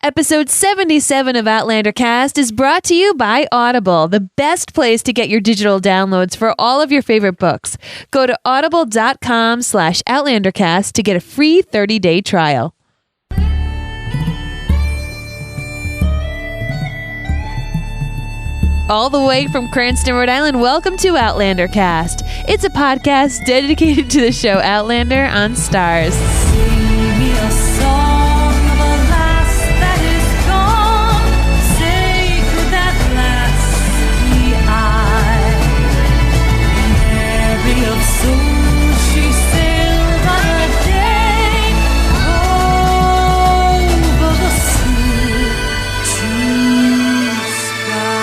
Episode 77 of Outlander Cast is brought to you by Audible, the best place to get your digital downloads for all of your favorite books. Go to audible.com/OutlanderCast to get a free 30-day trial. All the way from Cranston, Rhode Island, welcome to Outlander Cast. It's a podcast dedicated to the show Outlander on Stars. Sing me a song of a lass that is gone. Say, could that lass be I? Mary of soul, she sailed on a day over the sea to sky.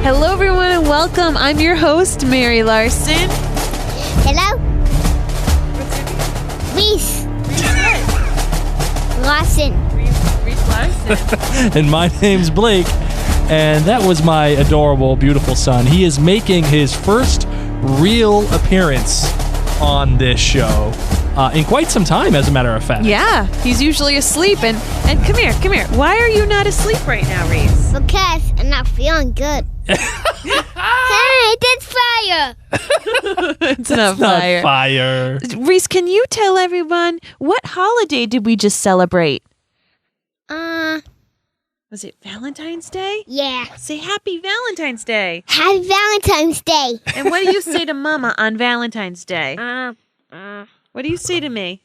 Hello, everyone, and welcome. I'm your host, Mary Larson. Hello? Reese. Lawson. Reese Larson. And my name's Blake, and that was my adorable, beautiful son. He is making his first real appearance on this show in quite some time, as a matter of fact. Yeah, he's usually asleep. And come here. Why are you not asleep right now, Reese? Because I'm not feeling good. Hey, that's fire. It's not Not fire. fire. Reese, can you tell everyone what holiday did we just celebrate? Was it Valentine's Day? Yeah. Say Happy Valentine's Day. Happy Valentine's Day. And what do you say to Mama on Valentine's Day? What do you say to me?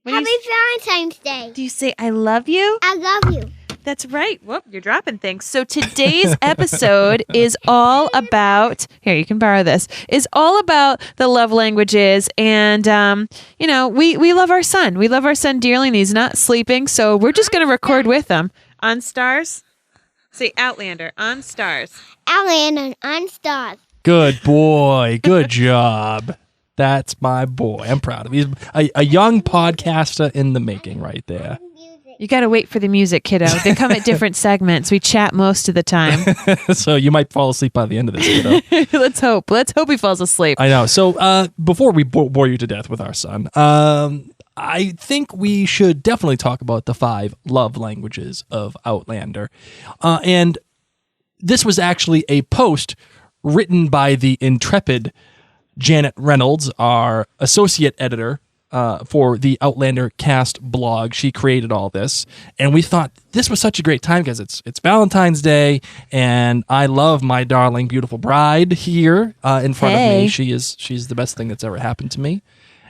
What do Happy you, Valentine's Day. do you say I love you? I love you. That's right. Whoop, you're dropping things. So today's episode is all about, here, you can borrow this, is all about the love languages. And, we love our son. We love our son dearly, and he's not sleeping. So we're just going to record with him on Stars. Say Outlander on Stars. Outlander on Stars. Good boy. Good job. That's my boy. I'm proud of him. He's a young podcaster in the making right there. You got to wait for the music, kiddo. They come at different segments. We chat most of the time. So you might fall asleep by the end of this, kiddo. Let's hope. Let's hope he falls asleep. I know. So before we bore you to death with our son, I think we should definitely talk about the 5 love languages of Outlander. And this was actually a post written by the intrepid Janet Reynolds, our associate editor for the Outlander Cast blog. She created all this, and we thought this was such a great time because it's Valentine's Day, and I love my darling, beautiful bride here in front of me. She's the best thing that's ever happened to me,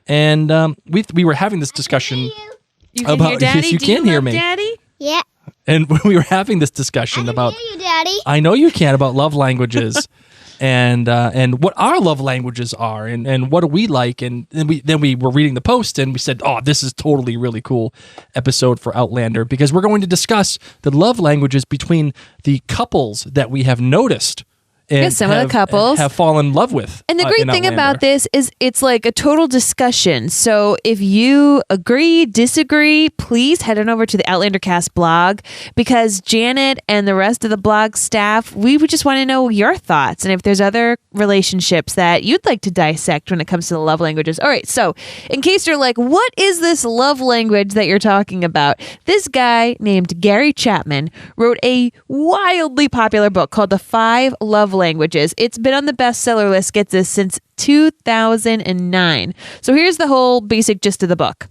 and we were having this discussion You can about hear Daddy? yes, you Do can you hear love me, Daddy? Yeah. and we were having this discussion I about. can hear you, Daddy. I know you can about love languages. And what our love languages are, and what do we like, and then we were reading the post, and we said, oh, this is totally really cool episode for Outlander, because we're going to discuss the love languages between the couples that we have noticed. And Yes, some of the couples have fallen in love with. And the great in thing Outlander. about this is it's like a total discussion. So if you agree, disagree, please head on over to the Outlander Cast blog, because Janet and the rest of the blog staff, we would just want to know your thoughts and if there's other relationships that you'd like to dissect when it comes to the love languages. All right, so in case you're like, what is this love language that you're talking about? This guy named Gary Chapman wrote a wildly popular book called The 5 Love Languages. It's been on the bestseller list, get this, since 2009. So here's the whole basic gist of the book.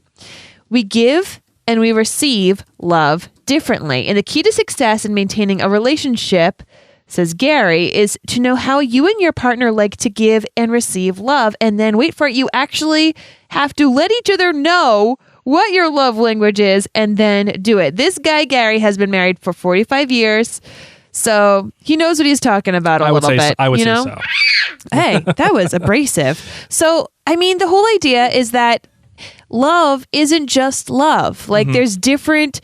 We give and we receive love differently. And the key to success in maintaining a relationship, says Gary, is to know how you and your partner like to give and receive love. And then wait for it, you actually have to let each other know what your love language is and then do it. This guy, Gary, has been married for 45 years. So he knows what he's talking about a little bit. I would you say know? so. Hey, that was abrasive. So, I mean, the whole idea is that love isn't just love. Like, there's different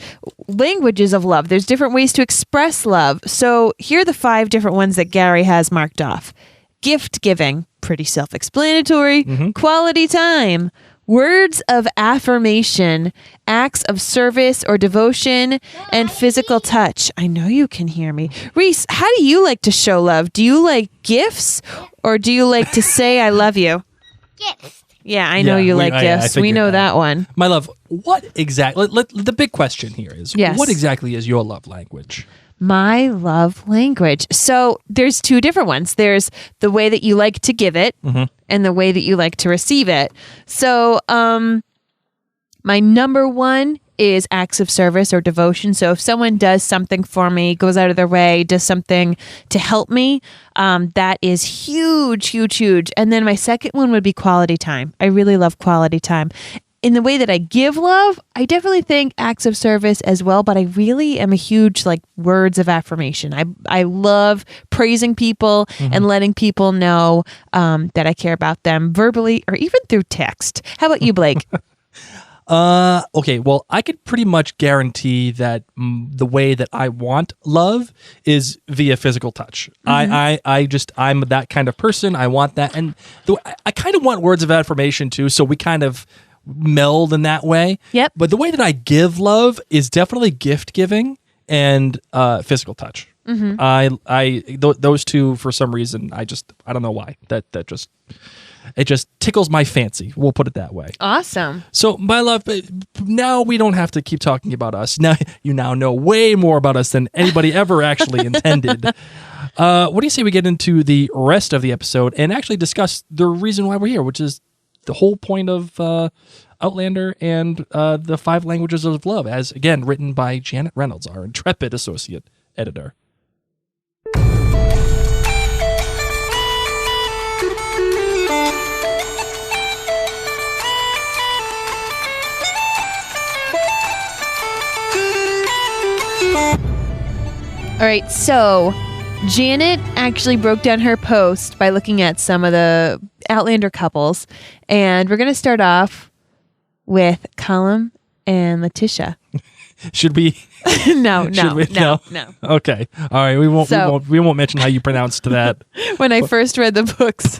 languages of love. There's different ways to express love. So here are the 5 different ones that Gary has marked off. Gift giving, pretty self-explanatory. Quality time, words of affirmation, acts of service or devotion, and physical touch. I know you can hear me. Reese, how do you like to show love? Do you like gifts, or do you like to say I love you? Gifts. Yeah, I know Yeah, you we- like I gifts. We figured know that. that one. My love, what exactly? The big question here is, Yes. what exactly is your love language? My love language. So there's two different ones. There's the way that you like to give it and the way that you like to receive it. So my number one is acts of service or devotion. So if someone does something for me, goes out of their way, does something to help me, that is huge, huge, huge. And then my second one would be quality time. I really love quality time. In the way that I give love, I definitely think acts of service as well, but I really am a huge words of affirmation. I love praising people and letting people know that I care about them verbally or even through text. How about you, Blake? Okay, well, I could pretty much guarantee that the way that I want love is via physical touch. I'm that kind of person. I want that. And I kind of want words of affirmation too. So we kind of meld in that way. Yep. But the way that I give love is definitely gift giving and physical touch. Those two, for some reason, I don't know why. It just tickles my fancy. We'll put it that way. Awesome. So, my love, now we don't have to keep talking about us. Now you know way more about us than anybody ever actually intended. What do you say we get into the rest of the episode and actually discuss the reason why we're here, which is the whole point of Outlander and the 5 Languages of Love, as again written by Janet Reynolds, our intrepid associate editor. All right, so Janet actually broke down her post by looking at some of the Outlander couples, and we're going to start off with Colum and Letitia. Should we? No. Okay. All right. We won't mention how you pronounced that. When I first read the books,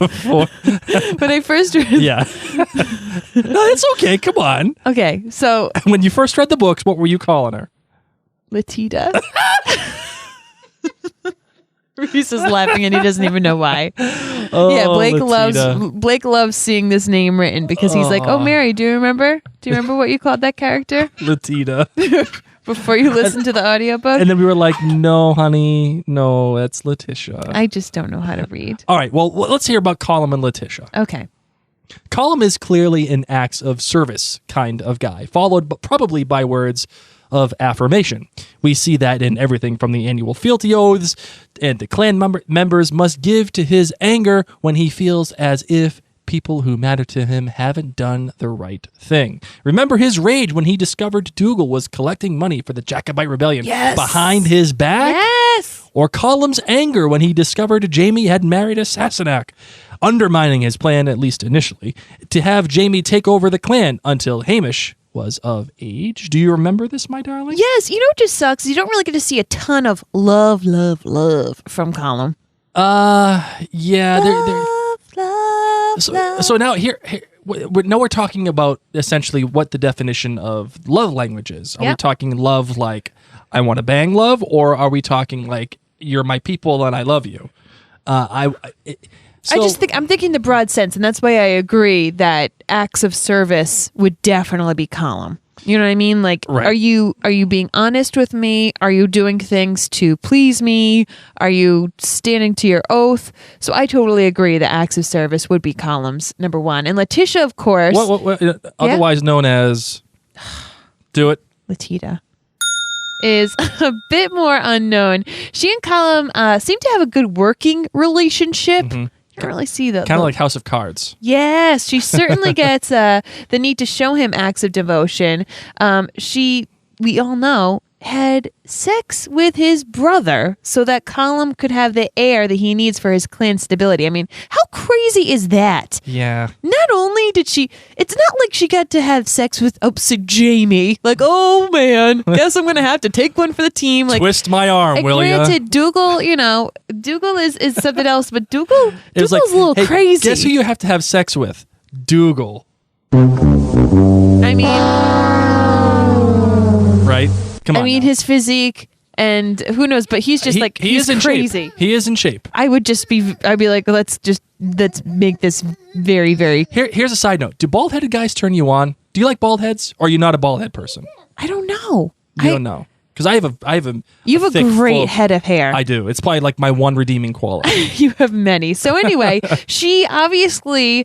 Yeah. No, it's okay. Come on. Okay, so When you first read the books, what were you calling her? Latita. Reese is laughing and he doesn't even know why. Yeah, Blake loves seeing this name written because he's like, "Oh, Mary, do you remember? Do you remember what you called that character Latita. before you listened to the audiobook?" And then we were like, "No, honey, no, that's Letitia." I just don't know how to read. All right. Well, let's hear about Colum and Letitia. Okay. Colum is clearly an acts of service kind of guy, followed probably by words of affirmation. We see that in everything from the annual fealty oaths, and the clan members must give to his anger when he feels as if people who matter to him haven't done the right thing. Remember his rage when he discovered Dougal was collecting money for the Jacobite rebellion behind his back? Yes. Or Colum's anger when he discovered Jaime had married a Sassenach, undermining his plan, at least initially, to have Jaime take over the clan until Hamish was of age. Do you remember this, my darling? Yes. You know what just sucks? You don't really get to see a ton of love from Colum. Yeah. Love. So now now we're talking about essentially what the definition of love language is. Are we Yep. talking love like I want to bang love, or are we talking like you're my people and I love you? I'm thinking the broad sense, and that's why I agree that acts of service would definitely be Colum. You know what I mean? Like, Right. are you being honest with me? Are you doing things to please me? Are you standing to your oath? So I totally agree that acts of service would be Colum's number one. And Letitia, of course. What otherwise known as do it. Latita is a bit more unknown. She and Colum seem to have a good working relationship. You can't really see Kind of like House of Cards. Yes, she certainly gets the need to show him acts of devotion. We all know, had sex with his brother so that Colum could have the heir that he needs for his clan stability. I mean, how crazy is that? Yeah. Not only did it's not like she got to have sex with Jaime. Like, oh man, guess I'm gonna have to take one for the team. Like, Twist my arm, will ya? granted, Dougal, Dougal is something else, but Dougal's It was a little hey, crazy. Guess who you have to have sex with? Dougal. I mean, Right? Come on. his physique, And who knows, but he's just he's in crazy. Shape. He is in shape. I'd be like, let's make this very, very. Here's a side note. Do bald-headed guys turn you on? Do you like bald heads? Or are you not a bald head person? I don't know. You don't know. Because I have a You have a thick, great full- head of hair. I do. It's probably like my one redeeming quality. You have many. So anyway, she obviously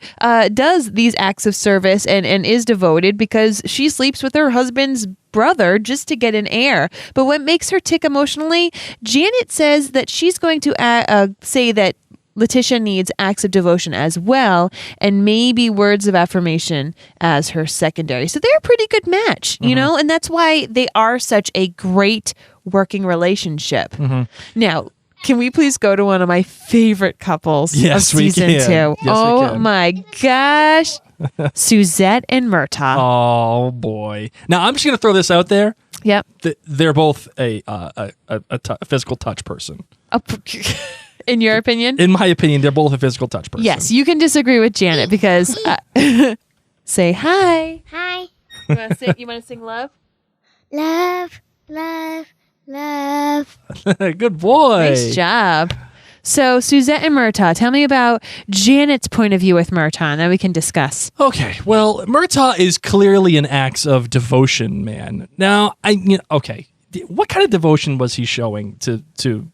does these acts of service and is devoted because she sleeps with her husband's brother just to get an heir. But what makes her tick emotionally, Janet says that she's going to say that Letitia needs acts of devotion as well, and maybe words of affirmation as her secondary. So they're a pretty good match, you know, and that's why they are such a great working relationship. Now, can we please go to one of my favorite couples Yes, of season we can. 2? Yes, we Oh can. my gosh. Suzette and Murtaugh. Oh boy! Now I'm just gonna throw this out there. Yep. They're both a physical touch person. In your opinion? In my opinion, they're both a physical touch person. Yes, you can disagree with Janet because say hi. Hi. You want to sing love? Love, love, love. Good boy. Nice job. So, Suzette and Murtaugh, tell me about Janet's point of view with Murtaugh, and then we can discuss. Okay, well, Murtaugh is clearly an acts of devotion man. Now, okay, what kind of devotion was he showing to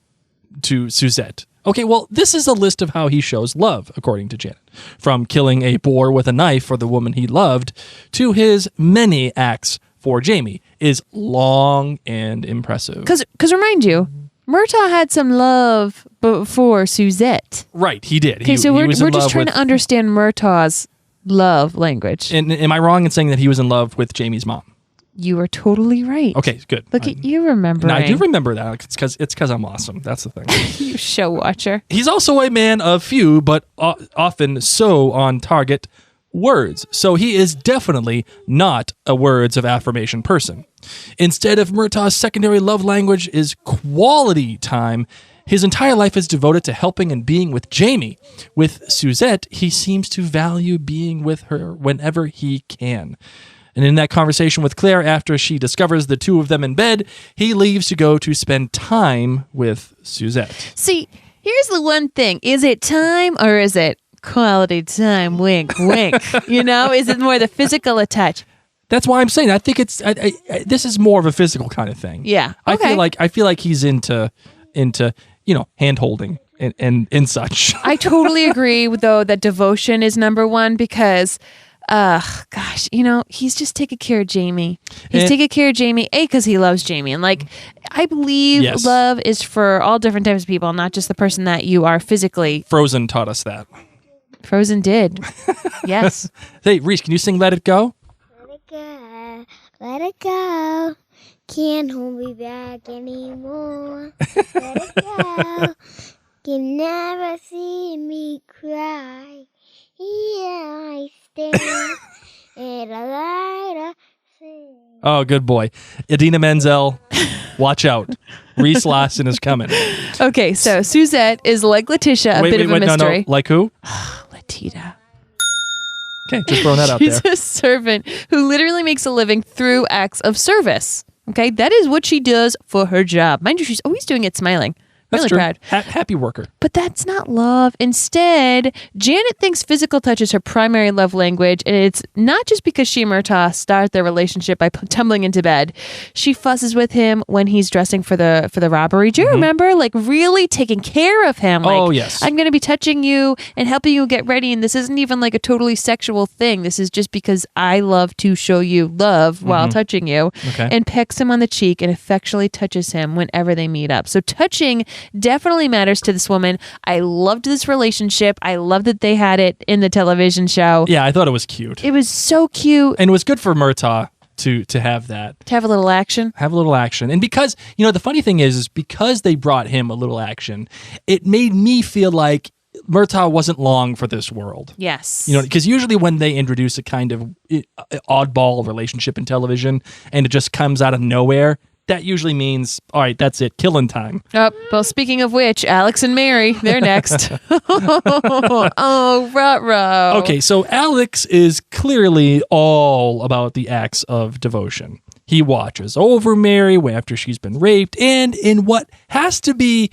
Suzette? Okay, well, this is a list of how he shows love, according to Janet. From killing a boar with a knife for the woman he loved to his many acts for Jamie is long and impressive. Because remind you, Murtaugh had some love for Suzette. Right, he did. Okay, so we're just trying to understand Murtaugh's love language. And am I wrong in saying that he was in love with Jamie's mom? You are totally right. Okay, good. Look at you remembering. I do remember that. It's because I'm awesome. That's the thing. You show watcher. He's also a man of few, but often so on target words. So he is definitely not a words of affirmation person. Instead of Murtaugh's secondary love language is quality time, his entire life is devoted to helping and being with Jamie. With Suzette, he seems to value being with her whenever he can. And in that conversation with Claire, after she discovers the two of them in bed, he leaves to go to spend time with Suzette. See, here's the one thing. Is it time or is it quality time? Wink, wink. You know, is it more the physical touch? That's why I'm saying I think it's this is more of a physical kind of thing. Yeah. I Okay. feel like he's into hand holding and such. I totally agree, though, that devotion is number one because, gosh, he's just taking care of Jamie. He's And- taking care of Jamie, because he loves Jamie. And, I believe Yes. love is for all different types of people, not just the person that you are physically. Frozen taught us that. Frozen did. Yes. Hey, Reese, can you sing "Let It Go"? Let it go, let it go. Can't hold me back anymore. Let it go. Can never see me cry. Here I stand in a light of sin. Oh, good boy. Idina Menzel, watch out. Reese Lasson is coming. Okay, so Suzette is like Letitia, a bit of a mystery. No. Like who? Latita. Okay, just throwing that out She's there. a servant who literally makes a living through acts of service. Okay, that is what she does for her job. Mind you, she's always doing it smiling. That's Really true. proud. Happy worker. But that's not love. Instead, Janet thinks physical touch is her primary love language, and it's not just because she and Murtaugh start their relationship by tumbling into bed. She fusses with him when he's dressing for the robbery. Do you remember? Really taking care of him. Oh, yes. I'm going to be touching you and helping you get ready, and this isn't even a totally sexual thing. This is just because I love to show you love while touching you. Okay. And pecks him on the cheek and affectionately touches him whenever they meet up. So touching definitely matters to this woman. I loved this relationship. I loved that they had it in the television show. Yeah, I thought it was cute. It was so cute And it was good for Murtaugh to have that. to have a little action. Have a little action. And because, the funny thing is because they brought him a little action, it made me feel like Murtaugh wasn't long for this world. Yes. Because usually when they introduce a kind of oddball relationship in television and it just comes out of nowhere, that usually means, all right, that's it, killing time. Oh, well, speaking of which, Alex and Mary, they're next. Oh, ruh-roh. Okay, so Alex is clearly all about the acts of devotion. He watches over Mary after she's been raped, and in what has to be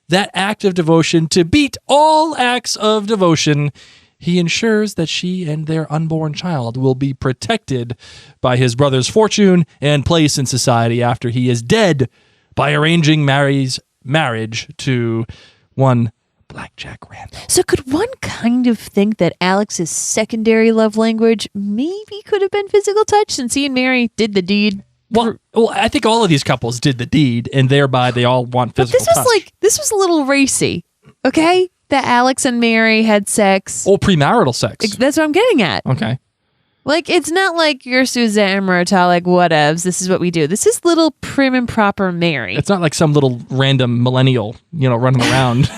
that act of devotion to beat all acts of devotion, he ensures that she and their unborn child will be protected by his brother's fortune and place in society after he is dead by arranging Mary's marriage to one Blackjack Randall. So could one kind of think that Alex's secondary love language maybe could have been physical touch, since he and Mary did the deed? Well, I think all of these couples did the deed, and thereby they all want physical touch. This was a little racy, okay? That Alex and Mary had sex. Oh, premarital sex. That's what I'm getting at. Okay. Like, it's not like you're Suzanne Murtaugh, like, whatevs, this is what we do. This is little prim and proper Mary. It's not like some little random millennial, running around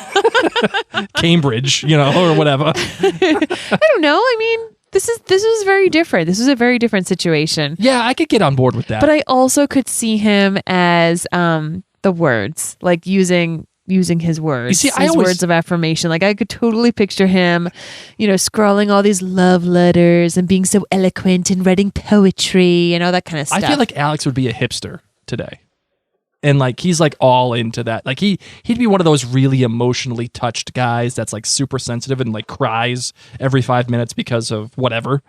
Cambridge, or whatever. I don't know. I mean, this was very different. This was a very different situation. Yeah, I could get on board with that. But I also could see him as the words, like using his words, his words of affirmation. Like, I could totally picture him, scrawling all these love letters and being so eloquent and writing poetry and all that kind of stuff. I feel like Alex would be a hipster today. And like, he's like all into that. Like he'd be one of those really emotionally touched guys that's like super sensitive and like cries every 5 minutes because of whatever.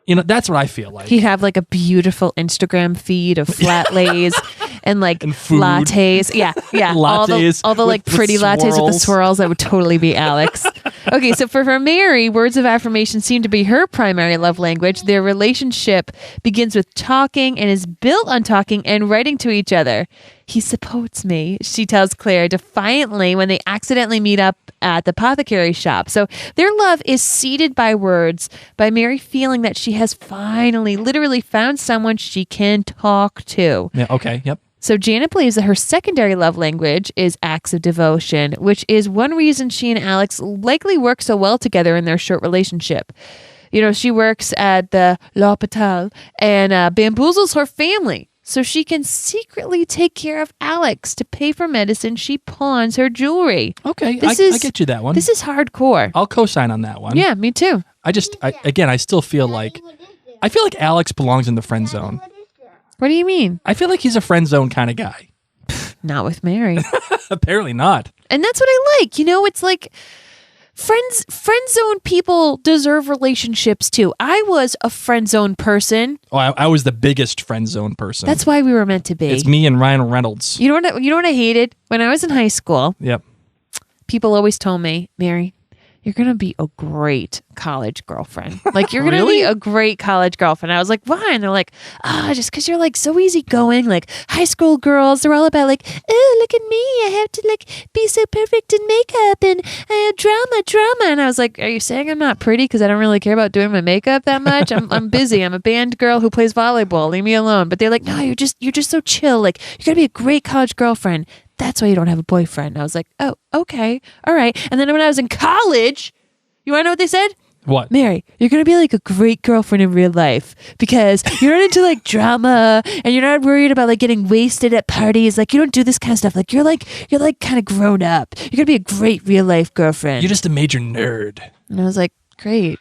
That's what I feel like. He'd have like a beautiful Instagram feed of flat lays and like lattes. Yeah. Lattes all the like pretty lattes with the swirls. That would totally be Alex. Okay, so for Mary, words of affirmation seem to be her primary love language. Their relationship begins with talking and is built on talking and writing to each other. He supports me, she tells Claire defiantly when they accidentally meet up at the apothecary shop. So their love is seeded by words, by Mary feeling that she has finally, literally found someone she can talk to. Yeah, okay, yep. So Janet believes that her secondary love language is acts of devotion, which is one reason she and Alex likely work so well together in their short relationship. She works at the L'Hôpital and bamboozles her family so she can secretly take care of Alex to pay for medicine she pawns her jewelry. Okay, I get you that one. This is hardcore. I'll co-sign on that one. Yeah, me too. I still feel like Alex belongs in the friend zone. What do you mean? I feel like he's a friend zone kind of guy. Not with Mary. Apparently not. And that's what I like. It's like friend zone people deserve relationships too. I was a friend zone person. Oh, I was the biggest friend zone person. That's why we were meant to be. It's me and Ryan Reynolds. You know what I hated? When I was in high school, Yep. people always told me, Mary, you're going to be a great college girlfriend. Like, you're going to Really? be a great college girlfriend. I was like, why? And they're like, just because you're like so easygoing. Like, high school girls, they're all about like, oh, look at me. I have to like be so perfect in makeup and drama. And I was like, are you saying I'm not pretty because I don't really care about doing my makeup that much? I'm busy. I'm a band girl who plays volleyball. Leave me alone. But they're like, no, you're just so chill. Like, you're going to be a great college girlfriend. That's why you don't have a boyfriend. And I was like, oh, okay. All right. And then when I was in college, you want to know what they said? What? Mary, you're going to be like a great girlfriend in real life because you're not into like drama and you're not worried about like getting wasted at parties. Like, you don't do this kind of stuff. Like, you're like kind of grown up. You're going to be a great real life girlfriend. You're just a major nerd. And I was like, great.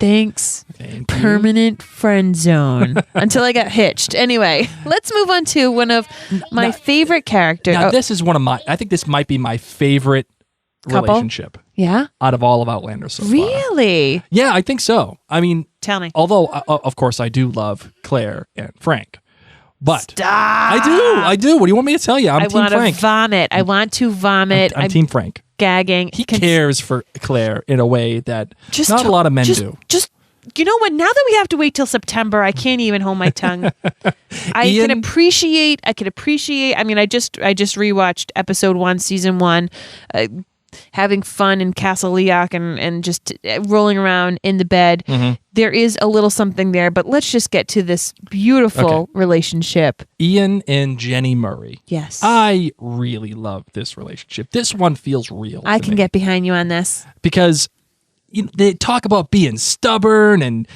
Thanks. Thank you. Permanent friend zone until I got hitched. Anyway, let's move on to one of my favorite characters. Now, this is I think this might be my favorite Couple? relationship Yeah? out of all of Outlander so far. Really? Yeah, I think so. I mean, Tell me. although, of course, I do love Claire and Frank. But Stop. I do. What do you want me to tell you? I'm I Team want Frank. to vomit. I want to vomit. I'm Team Frank. Gagging. He cares for Claire in a way that Just not a lot of men do. Just, you know what? Now that we have to wait till September, I can't even hold my tongue. I can appreciate. I mean, I just rewatched episode 1, season 1, having fun in Castle Leoch and just rolling around in the bed. Mm-hmm. There is a little something there, but let's just get to this beautiful relationship. Ian and Jenny Murray. Yes. I really love this relationship. This one feels real. I to can me. get behind you on this. Because they talk about being stubborn and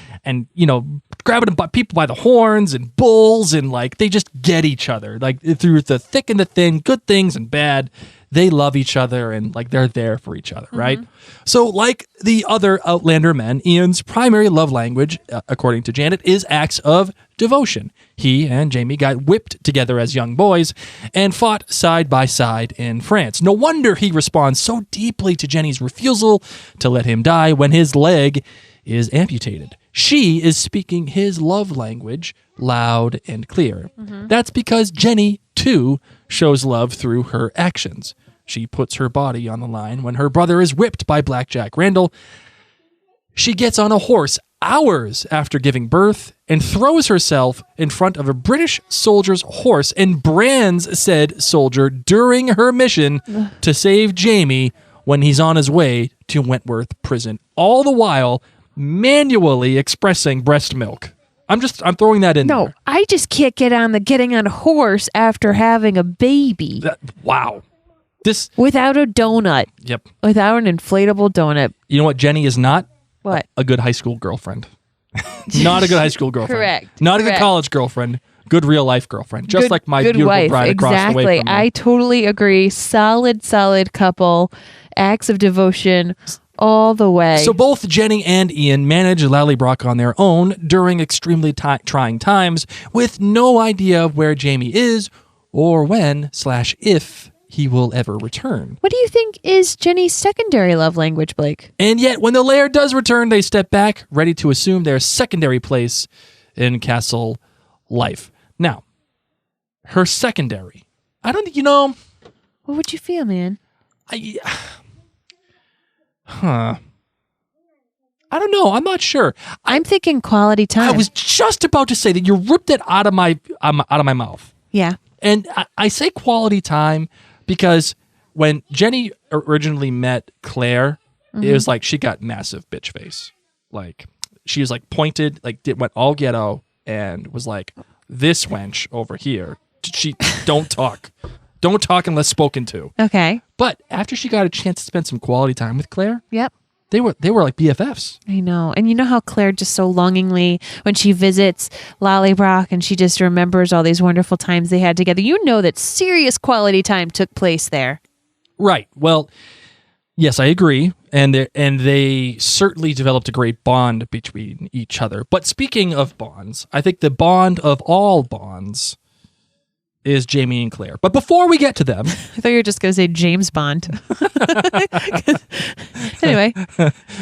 grabbing people by the horns and bulls, and like they just get each other like through the thick and the thin, good things and bad. they love each other and like they're there for each other, right? So like the other Outlander men, Ian's primary love language, according to Janet, is acts of devotion. He and Jamie got whipped together as young boys and fought side by side in France. No wonder he responds so deeply to Jenny's refusal to let him die when his leg is amputated. She is speaking his love language loud and clear. That's because Jenny, too, shows love through her actions. She puts her body on the line when her brother is whipped by Blackjack Randall. She gets on a horse hours after giving birth and throws herself in front of a British soldier's horse and brands said soldier during her mission to save Jamie when he's on his way to Wentworth Prison, all the while manually expressing breast milk. I'm throwing that in No, there. I just can't get on the getting on a horse after having a baby Wow. This, without a donut, yep. without an inflatable donut. You know what Jenny is not? What? A good high school girlfriend. Not a good high school girlfriend. Correct. Not a good Correct. college girlfriend. Good real life girlfriend. Just Good- like my good beautiful wife. bride across the way Exactly. from me. I totally agree. Solid couple. Acts of devotion all the way. So both Jenny and Ian manage Lallybroch on their own during extremely trying times with no idea of where Jamie is or when/if he will ever return. what do you think is Jenny's secondary love language, Blake? And yet, when the lair does return, they step back, ready to assume their secondary place in castle life. Now, her secondary. I don't, What would you feel, man? I don't know. I'm not sure. I'm thinking quality time. I was just about to say that you ripped it out of my mouth. Yeah. And I say quality time because when Jenny originally met Claire, it was like she got massive bitch face. Like she was like pointed, like went all ghetto and was like, this wench over here, she don't talk unless spoken to. Okay. But after she got a chance to spend some quality time with Claire, Yep. they were like BFFs. I know. And you know how Claire just so longingly, when she visits Lallybroch and she just remembers all these wonderful times they had together, you know that serious quality time took place there. Right. Well, yes, I agree. And they certainly developed a great bond between each other. But speaking of bonds, I think the bond of all bonds is Jamie and Claire. But before we get to them, I thought you were just going to say James Bond. Anyway,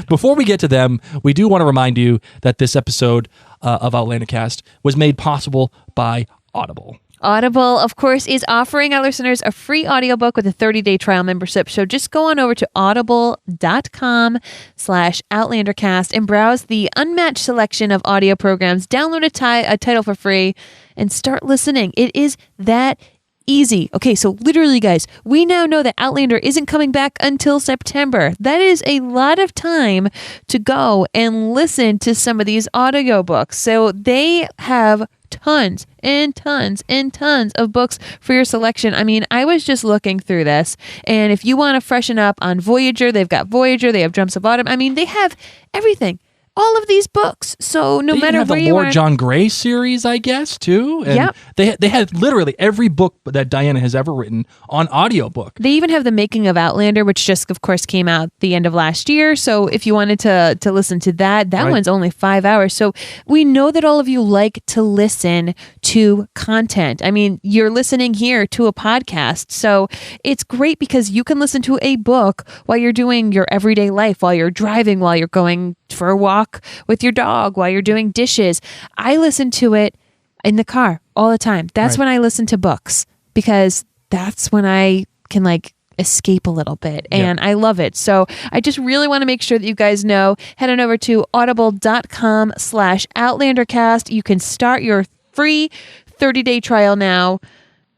before we get to them, we do want to remind you that this episode of Outlander Cast was made possible by Audible. Audible, of course, is offering our listeners a free audiobook with a 30-day trial membership. So just go on over to audible.com/OutlanderCast and browse the unmatched selection of audio programs. Download a title for free and start listening. It is that easy. Okay, so literally, guys, we now know that Outlander isn't coming back until September. That is a lot of time to go and listen to some of these audiobooks. So they have tons and tons and tons of books for your selection. I mean, I was just looking through this, and if you want to freshen up on Voyager, they've got Voyager, they have Jumps of Autumn. I mean, they have everything. All of these books. So no They even matter have where the you Lord are. John Gray series, I guess, too. And Yep. they had literally every book that Diana has ever written on audiobook. They even have the making of Outlander, which just, of course, came out the end of last year. So if you wanted to listen to that Right. one's only 5 hours. So we know that all of you like to listen to content. I mean, you're listening here to a podcast. So it's great because you can listen to a book while you're doing your everyday life, while you're driving, while you're going for a walk with your dog, while you're doing dishes. I listen to it in the car all the time. That's Right. when I listen to books because that's when I can like escape a little bit and I love it. So I just really want to make sure that you guys know, head on over to audible.com/OutlanderCast. You can start your free 30-day trial now.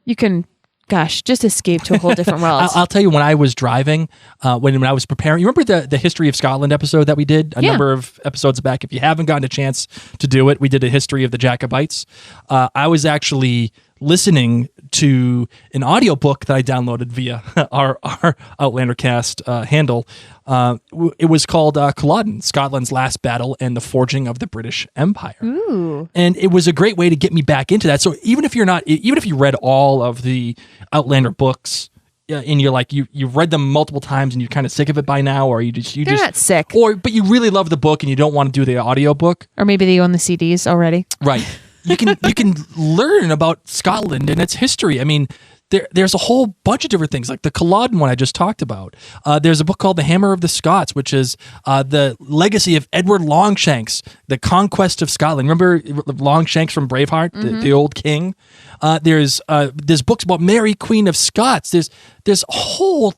You can, gosh, just escape to a whole different world. I'll tell you, when I was driving, when I was preparing, you remember the History of Scotland episode that we did a Yeah. number of episodes back? If you haven't gotten a chance to do it, we did a history of the Jacobites. I was actually listening to an audiobook that I downloaded via our Outlander Cast handle. It was called Culloden, Scotland's Last Battle and the Forging of the British Empire. Ooh. And it was a great way to get me back into that. So even if you read all of the Outlander books and you're like you've read them multiple times and you're kind of sick of it by now, or They're not sick. but you really love the book and you don't want to do the audiobook. Or maybe they own the CDs already. Right. You can learn about Scotland and its history. I mean, there's a whole bunch of different things, like the Culloden one I just talked about. There's a book called The Hammer of the Scots, which is the legacy of Edward Longshanks, the conquest of Scotland. Remember Longshanks from Braveheart, the old king? There's books about Mary, Queen of Scots. There's a whole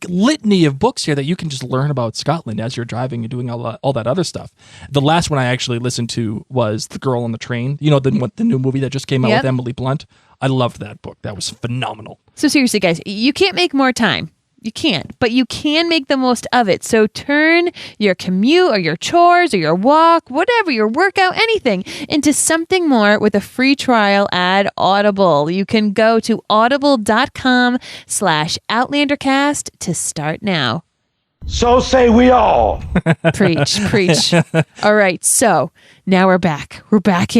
litany of books here that you can just learn about Scotland as you're driving and doing all that other stuff. The last one I actually listened to was The Girl on the Train. You know, the new movie that just came out with Emily Blunt. I loved that book. That was phenomenal. So seriously, guys, you can't make more time. You can't, but you can make the most of it. So turn your commute or your chores or your walk, whatever, your workout, anything, into something more with a free trial at Audible. You can go to audible.com/OutlanderCast to start now. So say we all. Preach. All right. So now we're back. We're back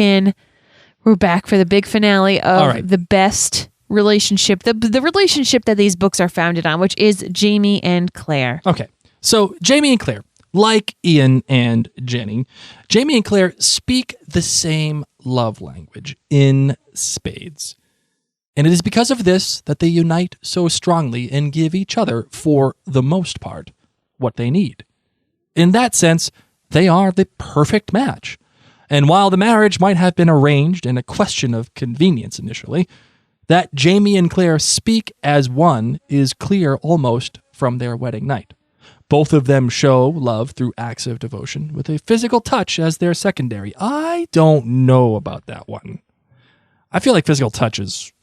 for the big finale of the best relationship, the relationship that these books are founded on, which is Jamie and Claire. Okay. So Jamie and Claire, like Ian and Jenny, Jamie and Claire speak the same love language in spades. And it is because of this that they unite so strongly and give each other, for the most part, what they need. In that sense, they are the perfect match. And while the marriage might have been arranged and a question of convenience initially, that Jamie and Claire speak as one is clear almost from their wedding night. Both of them show love through acts of devotion, with a physical touch as their secondary. I don't know about that one. I feel like physical touch is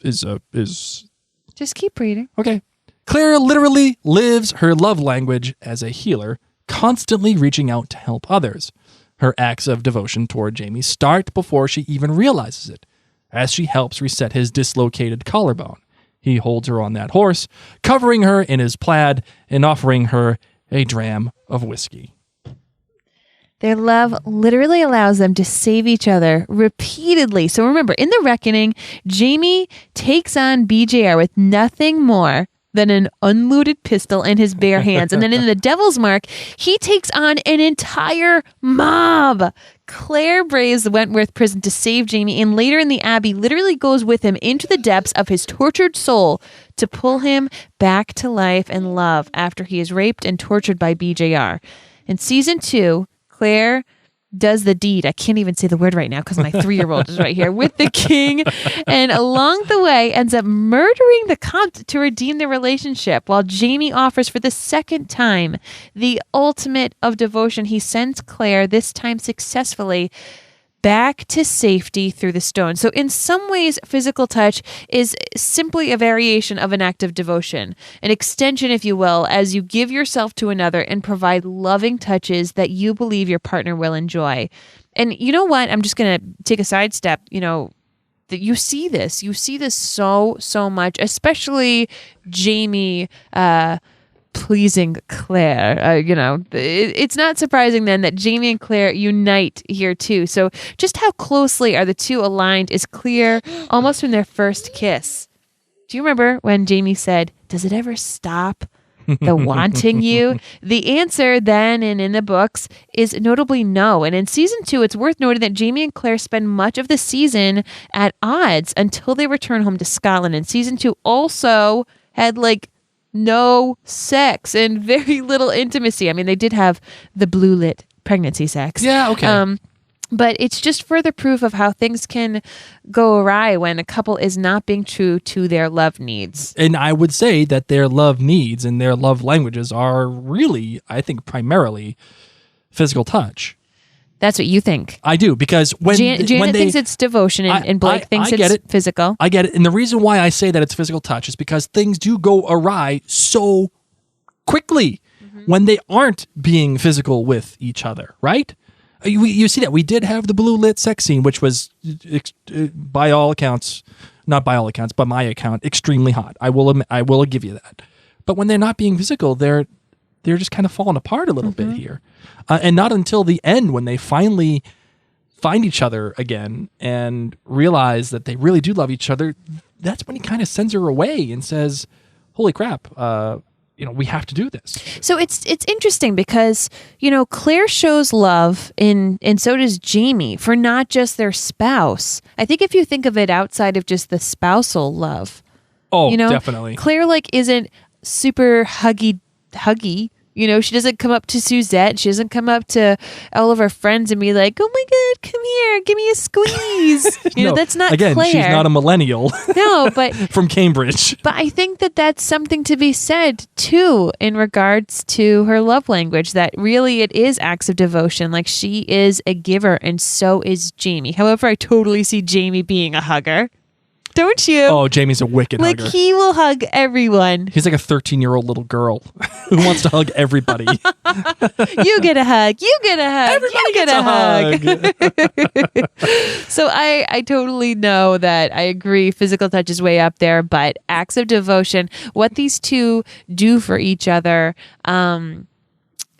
Just keep reading. okay. Claire literally lives her love language as a healer, constantly reaching out to help others. Her acts of devotion toward Jamie start before she even realizes it, as she helps reset his dislocated collarbone. He holds her on that horse, covering her in his plaid and offering her a dram of whiskey. Their love literally allows them to save each other repeatedly. So remember, in The Reckoning, Jamie takes on BJR with nothing more than an unloaded pistol in his bare hands. And then in The Devil's Mark, he takes on an entire mob. Claire braves Wentworth Prison to save Jamie, and later in the Abbey literally goes with him into the depths of his tortured soul to pull him back to life and love after he is raped and tortured by BJR. In season 2, Claire does the deed. I can't even say the word right now because my 3-year-old is right here with the king, and along the way ends up murdering the Comte to redeem the relationship, while Jamie offers for the second time the ultimate of devotion. He sends Claire, this time successfully, back to safety through the stone. So in some ways, physical touch is simply a variation of an act of devotion, an extension, if you will, as you give yourself to another and provide loving touches that you believe your partner will enjoy. And you know what? I'm just going to take a sidestep, that you see this so much, especially Jamie, pleasing Claire. It's not surprising then that Jamie and Claire unite here too. So just how closely are the two aligned is clear almost from their first kiss. Do you remember when Jamie said, "Does it ever stop, the wanting you?" The answer then and in the books is notably no. And in season 2, it's worth noting that Jamie and Claire spend much of the season at odds until they return home to Scotland. And season 2 also had no sex and very little intimacy. I mean, they did have the blue lit pregnancy sex. Yeah, okay. But it's just further proof of how things can go awry when a couple is not being true to their love needs. And I would say that their love needs and their love languages are really, I think, primarily physical touch. That's what you think. I do, because when Janet thinks it's devotion and Blake thinks it's physical. I get it. And the reason why I say that it's physical touch is because things do go awry so quickly when they aren't being physical with each other, right? You see that. We did have the blue lit sex scene, which was, by all accounts, not by all accounts, by my account, extremely hot. I will give you that. But when they're not being physical, they're just kind of falling apart a little bit here. And not until the end, when they finally find each other again and realize that they really do love each other, that's when he kind of sends her away and says, holy crap, we have to do this. So it's interesting because, Claire shows love and so does Jamie for not just their spouse. I think if you think of it outside of just the spousal love, Oh, definitely. Claire isn't super huggy. She doesn't come up to Suzette. She doesn't come up to all of her friends and be like, "Oh my God, come here, give me a squeeze." No, That's not again, Claire. she's not a millennial No, but from Cambridge. But I think that that's something to be said too in regards to her love language, that really it is acts of devotion. Like, she is a giver and so is Jamie. However, I totally see Jamie being a hugger. Don't you? Oh, Jamie's a wicked like, hugger. he will hug everyone. He's like a 13-year-old little girl who wants to hug everybody. You get a hug. You get a hug. Everybody you get a hug. So I totally know that I agree physical touch is way up there, but acts of devotion, what these two do for each other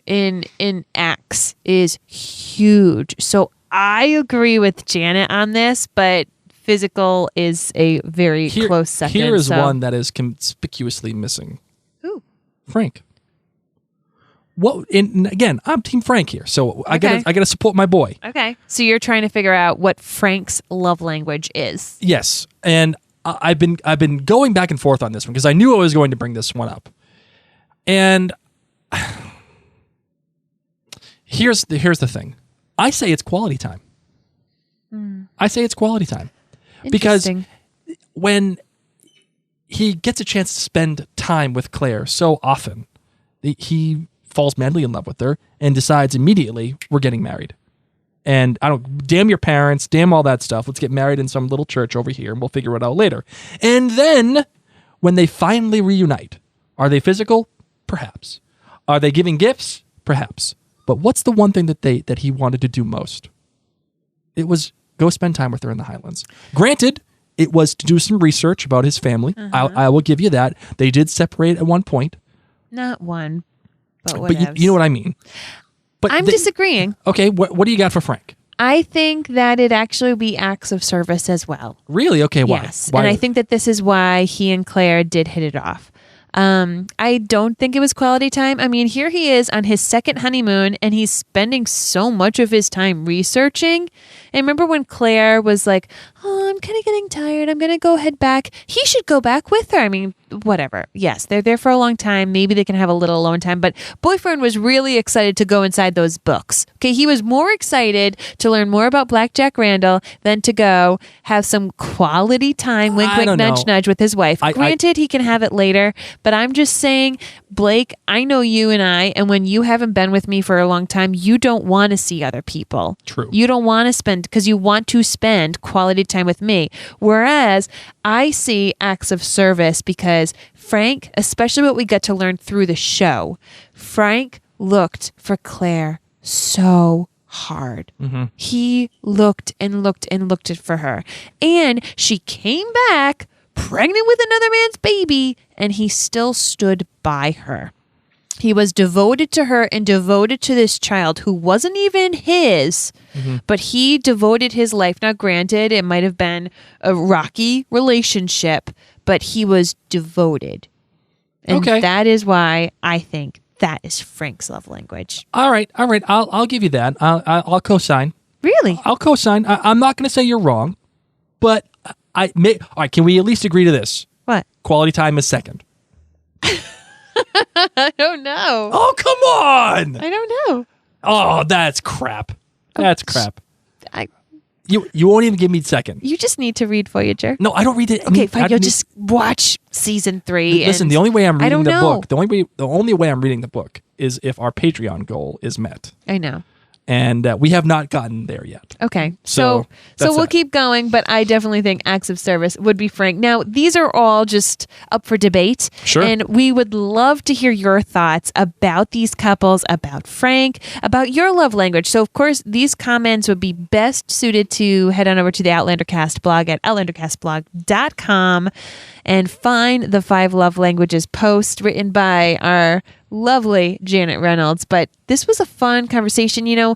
in acts is huge. So I agree with Janet on this, but physical is a very close second. Here is one that is conspicuously missing. Who? Frank. And again, I'm Team Frank here, so I Okay. gotta support my boy. Okay. So you're trying to figure out what Frank's love language is. Yes, and I've been going back and forth on this one because I knew I was going to bring this one up, and here's the thing. I say it's quality time. I say it's quality time. Because Interesting. when he gets a chance to spend time with Claire so often, he falls madly in love with her and decides immediately, we're getting married. And damn your parents, damn all that stuff. Let's get married in some little church over here and we'll figure it out later. And then when they finally reunite, are they physical? Perhaps. Are they giving gifts? Perhaps. But what's the one thing that he wanted to do most? It was go spend time with her in the Highlands. Granted, it was to do some research about his family. I will give you that. They did separate at one point. Not one, but But whatever. you know what I mean. But I'm disagreeing. Okay, what do you got for Frank? I think that it actually would be acts of service as well. Really? Okay, why? Yes. Why? And I think that this is why he and Claire did hit it off. I don't think it was quality time. I mean, here he is on his second honeymoon and he's spending so much of his time researching. And remember when Claire was like, "Oh, I'm kind of getting tired. I'm going to go head back." He should go back with her. I mean, whatever. Yes, they're there for a long time. Maybe they can have a little alone time. But boyfriend was really excited to go inside those books. Okay, he was more excited to learn more about Black Jack Randall than to go have some quality time, wink, I wink, don't nudge, know. nudge with his wife. I- Granted, he can have it later, but I'm just saying, Blake, I know you and when you haven't been with me for a long time, you don't want to see other people. True. You don't want to spend, because you want to spend quality time with me. Whereas I see acts of service because Frank, especially what we got to learn through the show, Frank looked for Claire so hard. He looked and looked and looked for her. And she came back pregnant with another man's baby, and he still stood by her. He was devoted to her and devoted to this child who wasn't even his, but he devoted his life. Now, granted, it might have been a rocky relationship, but he was devoted. And Okay. that is why I think that is Frank's love language. All right. I'll give you that. I'll co-sign. Really? I'll co-sign. I'm not going to say you're wrong, but all right. Can we at least agree to this? What? Quality time is second. I don't know. Oh, come on! I don't know. Oh, that's crap. That's crap. I, You won't even give me second. you just need to read Voyager. No, I don't read it. Okay, fine. You'll just watch season 3. Listen. and The only way I'm I reading don't the know. book, the only way I'm reading the book is if our Patreon goal is met, I know. and we have not gotten there yet. Okay. So, So that's we'll that. keep going, but I definitely think acts of service would be Frank. Now, these are all just up for debate. Sure. And we would love to hear your thoughts about these couples, about Frank, about your love language. So, of course, these comments would be best suited to head on over to the Outlander Cast blog at outlandercastblog.com and find the 5 love languages post written by our lovely Janet Reynolds. But this was a fun conversation. You know,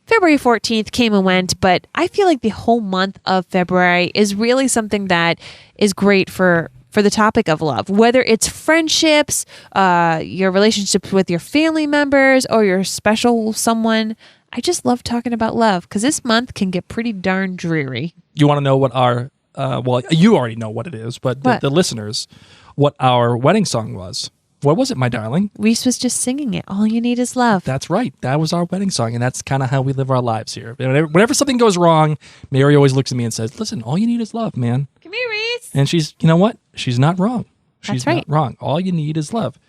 February 14th came and went, but I feel like the whole month of February is really something that is great for for the topic of love, whether it's friendships, your relationships with your family members, or your special someone. I just love talking about love because this month can get pretty darn dreary. You want to know what our, well, you already know what it is, but the listeners, what our wedding song was. What was it, my darling? Reese was just singing it. All you need is love. That's right. That was our wedding song, and that's kind of how we live our lives here. Whenever something goes wrong, Mary always looks at me and says, listen, all you need is love, man. Come here, Reese. And she's, you know what? She's not wrong. She's That's right. not wrong. All you need is love.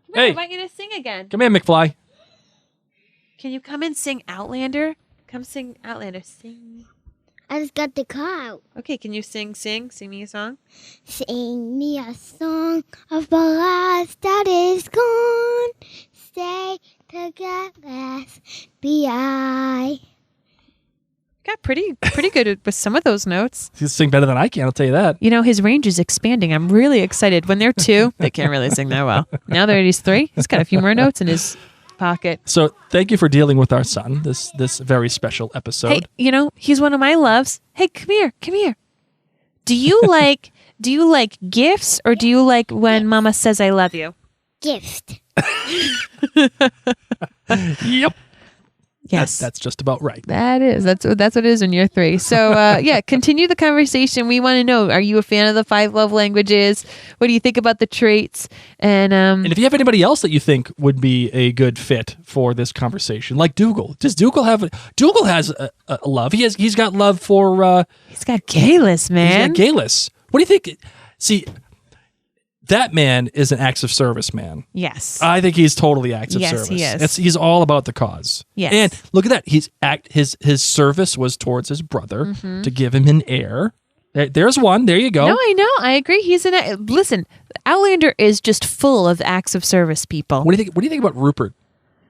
Come here, Hey. I want you to sing again. Come here, McFly. Can you come and sing Outlander? Come sing Outlander. Sing. I just got the car out. Okay, can you sing me a song? Sing me a song of the last that is gone. Stay together, B.I. Got pretty good with some of those notes. You sing better than I can, I'll tell you that. You know, his range is expanding. I'm really excited. When they're 2, they can't really sing that well. Now that he's 3, he's got a few more notes in his pocket. So thank you for dealing with our son this very special episode. Hey, you know, he's one of my loves. Hey, come here. Do you like gifts or do you like when Mama says I love you? Gift. Yep. Yes. That's just about right. That is. That's what it is when you're 3. So, yeah, continue the conversation. We want to know, are you a fan of the 5 love languages? What do you think about the traits? And if you have anybody else that you think would be a good fit for this conversation, like Dougal. Does Dougal have Dougal has a love. He's got love for he's got Galus, man. He's got Galus. What do you think? See, that man is an acts of service man. Yes. I think he's totally acts of Yes, service. he is. He's all about the cause. Yes. And look at that. His service was towards his brother to give him an heir. There's one. There you go. No, I know. I agree. Listen, Outlander is just full of acts of service people. What do you think about Rupert?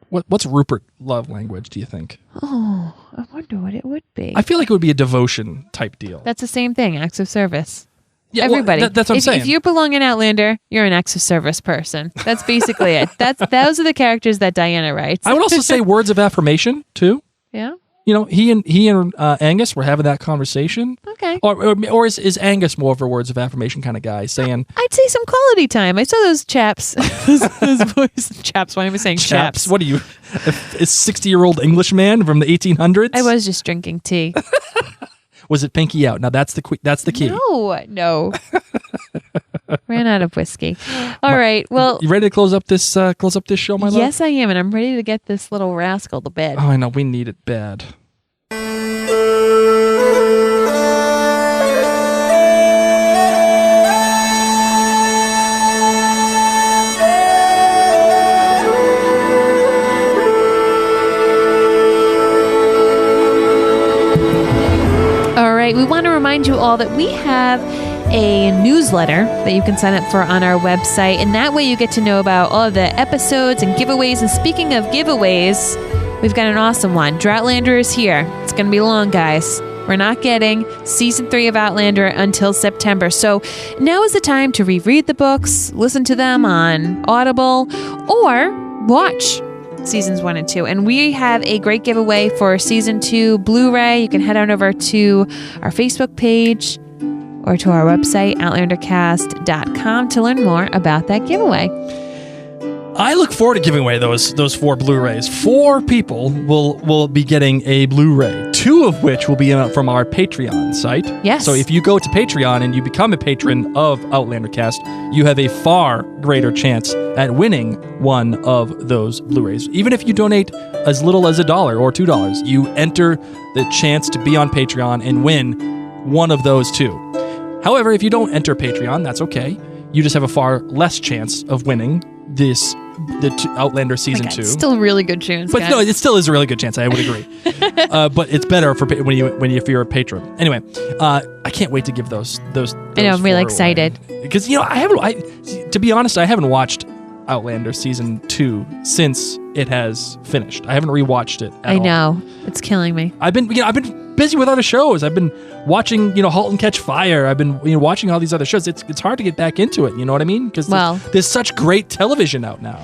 What's Rupert love language, do you think? Oh, I wonder what it would be. I feel like it would be a devotion type deal. That's the same thing, acts of service. Yeah, well, Everybody. that's what I'm saying. If you belong in Outlander, you're an acts of service person. That's basically it. Those are the characters that Diana writes. I would also say words of affirmation too. Yeah. You know, he and Angus were having that conversation. Okay. Or is Angus more of a words of affirmation kind of guy saying I'd say some quality time. I saw those chaps. those boys. Chaps. Why am I saying chaps? What are you, a 60-year-old Englishman from the 1800s? I was just drinking tea. Was it pinky out? Now that's the key. No. Ran out of whiskey. All right. Well, You ready to close up this show, my love? yes, I am, and I'm ready to get this little rascal to bed. Oh, I know. We need it bad. All right. We want to remind you all that we have a newsletter that you can sign up for on our website, and that way you get to know about all of the episodes and giveaways. And speaking of giveaways, we've got an awesome one. Droughtlander is here. It's going to be long, guys. We're not getting season 3 of Outlander until September. So now is the time to reread the books, listen to them on Audible, or watch seasons 1 and 2. And we have a great giveaway for season 2 Blu-ray. You can head on over to our Facebook page or to our website, outlandercast.com, to learn more about that giveaway. I look forward to giving away those 4 Blu-rays. 4 people will be getting a Blu-ray, 2 of which will be from our Patreon site. Yes. So if you go to Patreon and you become a patron of Outlander Cast, you have a far greater chance at winning one of those Blu-rays. Even if you donate as little as $1 or $2, you enter the chance to be on Patreon and win one of those 2. However, if you don't enter Patreon, that's okay. You just have a far less chance of winning the Outlander season 2. Still a really good chance, But guys. no, it still is a really good chance. I would agree. But it's better for if you're a patron. Anyway, I can't wait to give those. I know, I'm really 4 excited. away. Because to be honest, I haven't watched Outlander season 2 since it has finished. I haven't rewatched it. At I all. know. It's killing me. I've been busy with other shows. I've been watching, *Halt and Catch Fire*. I've been, watching all these other shows. It's hard to get back into it. You know what I mean? Because there's such great television out now.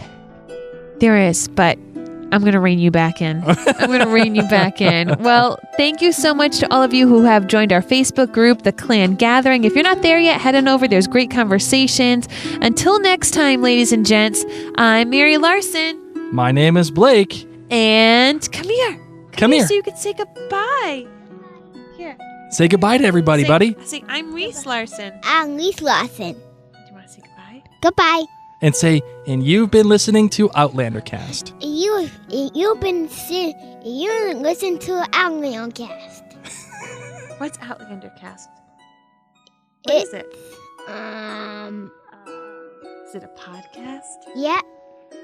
There is, but I'm going to rein you back in. I'm going to rein you back in. Well, thank you so much to all of you who have joined our Facebook group, The Clan Gathering. If you're not there yet, head on over. There's great conversations. Until next time, ladies and gents, I'm Mary Larson. My name is Blake. And come here. Come here. So you can say goodbye. Here. Say goodbye to everybody, buddy. Say, I'm Reese Larson. I'm Reese Lawson. Do you want to say goodbye? Goodbye. And say, and you've been listening to Outlander Cast. You've been you listen to Outlander Cast. What's Outlander Cast? What is it? Is it a podcast? Yeah.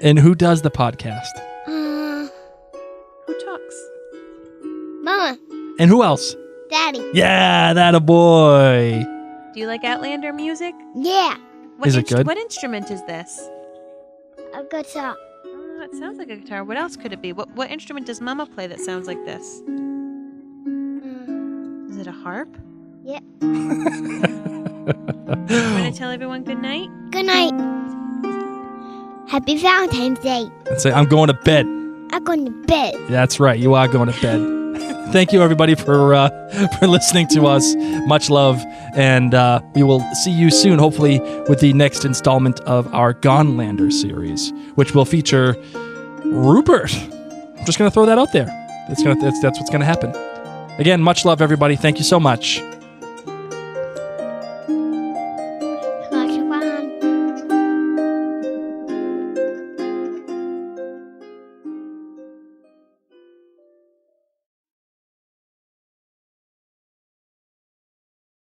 And who does the podcast? Who talks? Mama, And who else? Daddy. Yeah, that a boy. Do you like Outlander music? Yeah. Is it good? What instrument is this? A guitar. Oh, it sounds like a guitar. What else could it be? What instrument does Mama play that sounds like this? Is it a harp? Yeah. Want to tell everyone good night? Good night. Happy Valentine's Day. And say, I'm going to bed. I'm going to bed. That's right. You are going to bed. Thank you, everybody, for listening to us. Much love. And we will see you soon, hopefully, with the next installment of our Gonlander series, which will feature Rupert. I'm just going to throw that out there. That's what's going to happen. Again, much love, everybody. Thank you so much.